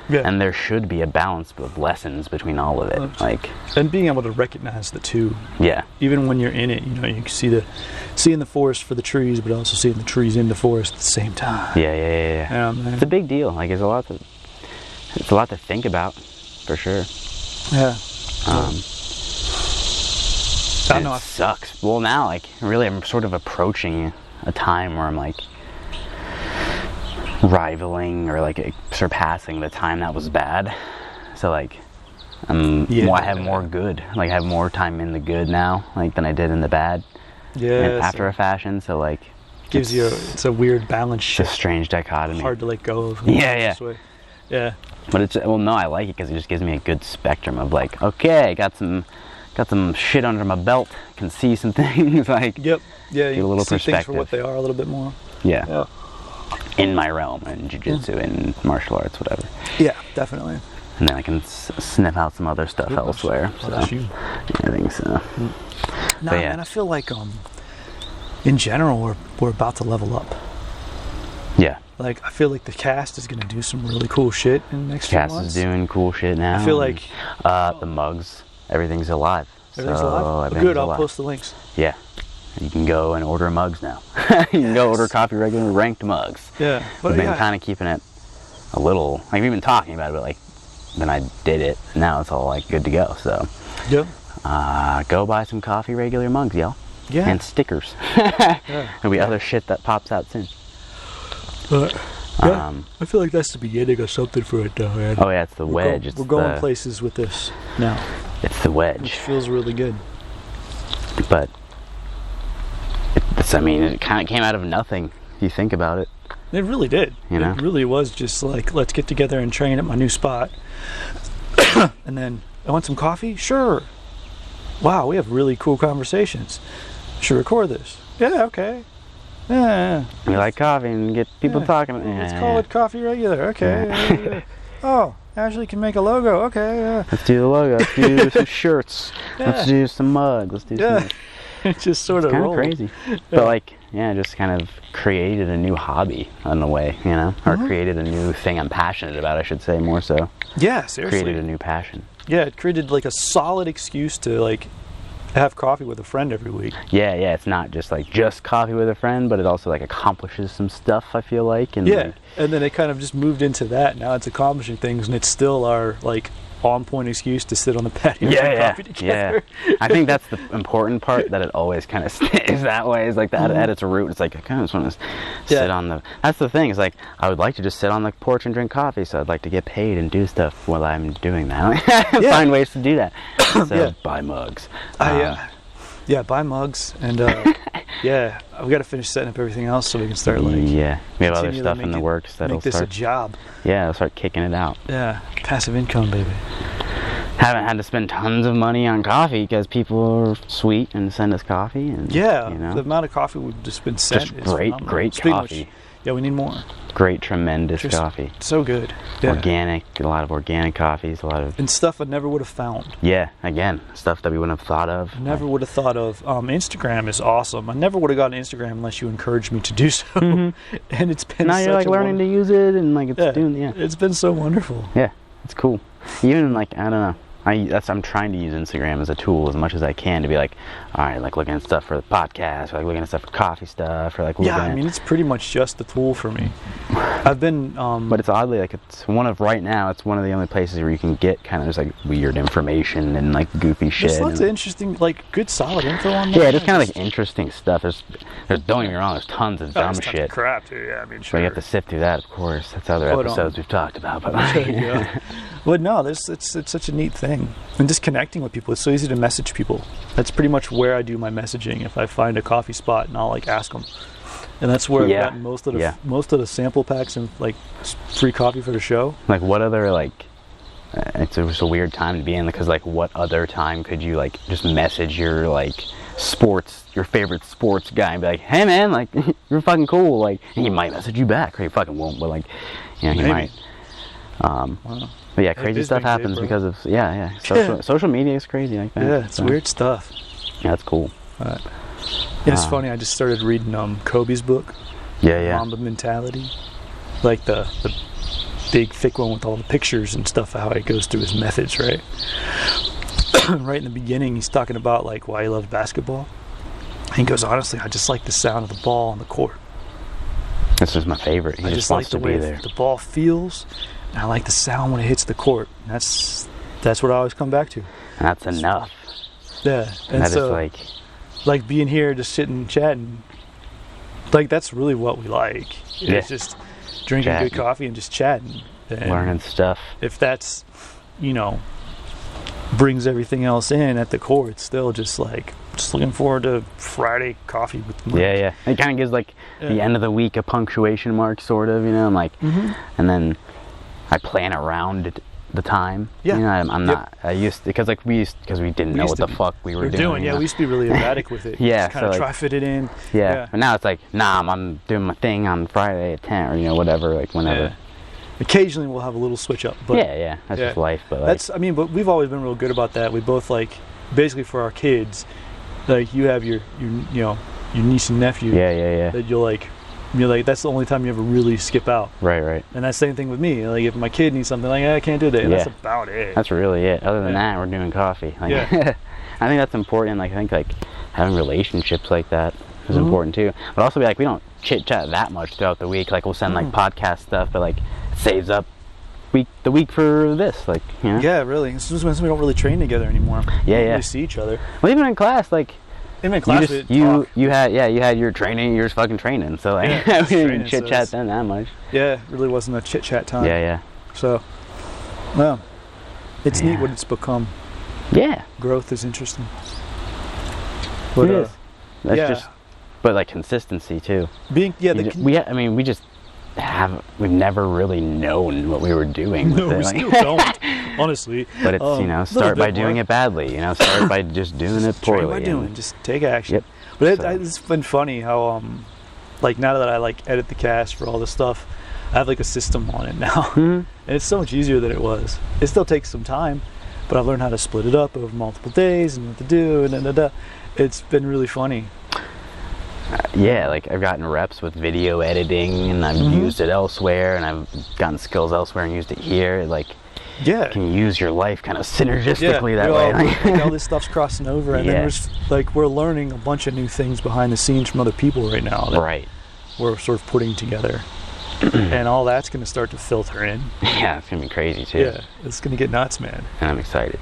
Yeah. And there should be a balance of lessons between all of it, like, and being able to recognize the two. Yeah. Even when you're in it, you know, you can see in the forest for the trees, but also seeing the trees in the forest at the same time. Yeah. It's a big deal. Like, it's a lot to think about, for sure. Yeah. I know it sucks. Well, now, like, really, I'm sort of approaching a time where I'm like rivaling or like surpassing the time that was bad. So like I have more good, like I have more time in the good now, like, than I did in the bad. After a fashion. So like gives you it's a weird balance shift. It's a strange dichotomy, hard to let go of. Yeah But it's, well, no, I like it because it just gives me a good spectrum of like, okay, got some shit under my belt, can see some things, like, you get a little see perspective things for what they are a little bit more. Yeah. In my realm, in jiu-jitsu and martial arts, whatever. Yeah, definitely. And then I can sniff out some other stuff elsewhere. So I think so. No, man, I feel like in general we're about to level up. Yeah. Like, I feel like the cast is going to do some really cool shit in the next few months. Cast is doing cool shit now. I feel like the mugs, everything's alive. Everything's alive? Good, I'll post the links. Yeah. You can go and order mugs now. You can go order Coffee regular ranked mugs. Yeah. We've been kind of keeping it a little, like, we've been talking about it, but like, then I did it, and now it's all like good to go, so. Go buy some Coffee regular mugs, y'all. Yeah. And stickers. There'll be other shit that pops out soon. I feel like that's the beginning of something for it, though, man. Oh yeah, it's the wedge. We're going places with this now. It's the wedge. Which feels really good. But I mean, it kind of came out of nothing. If you think about it. It really did. You know? It really was just like, let's get together and train at my new spot. And then, I want some coffee? Sure. Wow, we have really cool conversations. Should record this. Yeah, okay. Yeah. We like coffee and get people talking. Let's call it Coffee Regular. Okay. Oh, Ashley can make a logo. Okay. Let's do the logo. Let's do some shirts. Let's do some mugs. Let's do some... It just sort of kind of crazy. But like, just kind of created a new hobby in a way, you know? Or created a new thing I'm passionate about, I should say, more so. Yeah, seriously. Created a new passion. Yeah, it created like a solid excuse to like have coffee with a friend every week. Yeah, it's not just like just coffee with a friend, but it also like accomplishes some stuff, I feel like. And like, and then it kind of just moved into that. Now it's accomplishing things, and it's still our like on-point excuse to sit on the patio and drink coffee together. I think that's the important part, that it always kind of stays that way. It's like that at its root. It's like, I kind of just want to sit on the... That's the thing. It's like, I would like to just sit on the porch and drink coffee, so I'd like to get paid and do stuff while I'm doing that. Find ways to do that. So buy mugs. Buy mugs. And I've got to finish setting up everything else so we can start like... Yeah, we have other stuff in the works that'll make this start... a job. Yeah, it'll start kicking it out. Yeah, passive income, baby. Haven't had to spend tons of money on coffee because people are sweet and send us coffee. And, you know, the amount of coffee we've just been sent just is great coffee. We need more. Great, tremendous coffee. So good. Organic, a lot of organic coffees, and stuff I never would have found. Yeah, again, stuff that we wouldn't have thought of. Never would have thought of. Instagram is awesome. I never would have gotten Instagram unless you encouraged me to do so. And it's been now you're like learning to use it, and like it's doing. It's been so wonderful. Yeah, it's cool. Even like, I don't know. I'm trying to use Instagram as a tool as much as I can to be like, all right, like looking at stuff for the podcast, or like looking at stuff for coffee stuff, or like looking at... it's pretty much just a tool for me. I've been... but it's oddly, like, it's one of the only places where you can get kind of just like weird information and like goofy shit. There's lots of interesting, like, good solid info on there. Yeah, just kind of like interesting stuff. There's don't get me wrong, there's tons of dumb shit. Crap, too, yeah, I mean, sure. But you have to sift through that, of course. That's other episodes we've talked about. But But no, it's such a neat thing. And just connecting with people, it's so easy to message people. That's pretty much where I do my messaging. If I find a coffee spot, and I'll like ask them, and that's where I've gotten most of the sample packs and like free coffee for the show. Like, what other like it's just a weird time to be in, because like what other time could you like just message your like your favorite sports guy and be like, hey man, like you're fucking cool, like, and he might message you back, or he fucking won't, but like, you know, he Maybe. might. Wow. But yeah, crazy stuff happens because of social media is crazy like that. Yeah, it's weird stuff. Yeah, that's cool. It's funny, I just started reading Kobe's book, Mamba Mentality, like the big thick one with all the pictures and stuff, how he goes through his methods, right? Right in the beginning, he's talking about like why he loves basketball. He goes, honestly, I just like the sound of the ball on the court. This is my favorite. He just wants like to the way be there. The ball feels, and I like the sound when it hits the court. And that's what I always come back to. And that's enough. Yeah, and that so is like being here, just sitting, chatting. Like that's really what we like. It's just drinking good coffee and just chatting, and learning stuff. If that's, brings everything else in at the core, it's still just looking forward to Friday coffee with Mike. Yeah. It kind of gives like the end of the week a punctuation mark, sort of, I'm like, and then I plan around it, the time. Yeah. I'm not, I used to, because we didn't know what the fuck we were doing. Yeah, we used to be really erratic with it. Yeah. Kind of try fit it in. Yeah. But now it's like, nah, I'm doing my thing on Friday at 10 or, whatever, like whenever. Yeah. Occasionally we'll have a little switch up, but that's just life. But but we've always been real good about that. We both basically for our kids, like you have your niece and nephew. Yeah. That you're like that's the only time you ever really skip out. Right. And that's the same thing with me. Like if my kid needs something, like I can't do that. And that's about it. That's really it. Other than that, we're doing coffee. Like, I think that's important. Like I think like having relationships like that is important too. But also we don't chit chat that much throughout the week. Like we'll send like podcast stuff, but like it saves up the week for this. Like Yeah, really. It's just when we don't really train together anymore. We don't really see each other. Well, even in class, like. Even in class, you had your training. You were fucking training, so like we didn't chit chat then that much. Yeah, it really wasn't a chit chat time. Yeah. So, well, it's neat what it's become. Yeah, growth is interesting. But, it is. That's just, but like consistency too. We've never really known what we were doing. No, we still don't. Honestly, but it's start by doing it badly. Start by just doing it poorly. Just take action. Yep. But it's been funny how now that I edit the cast for all this stuff, I have a system on it now, and it's so much easier than it was. It still takes some time, but I've learned how to split it up over multiple days and what to do, and it's been really funny. I've gotten reps with video editing, and I've used it elsewhere, and I've gotten skills elsewhere and used it here. You can use your life kind of synergistically that way. All this stuff's crossing over, and then we're learning a bunch of new things behind the scenes from other people right now that we're sort of putting together, and all that's going to start to filter in. Yeah, it's going to be crazy too. Yeah, it's going to get nuts, man. And I'm excited.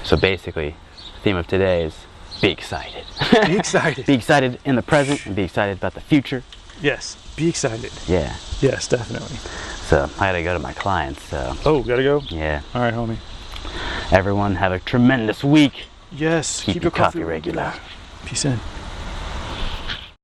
So basically, the theme of today is be excited. Be excited. Be excited in the present and be excited about the future. Yes, be excited. Yeah. Yes, definitely. So I gotta go to my clients, so. Oh, gotta go? Yeah. All right, homie. Everyone have a tremendous week. Yes. Keep your coffee regular. Peace in.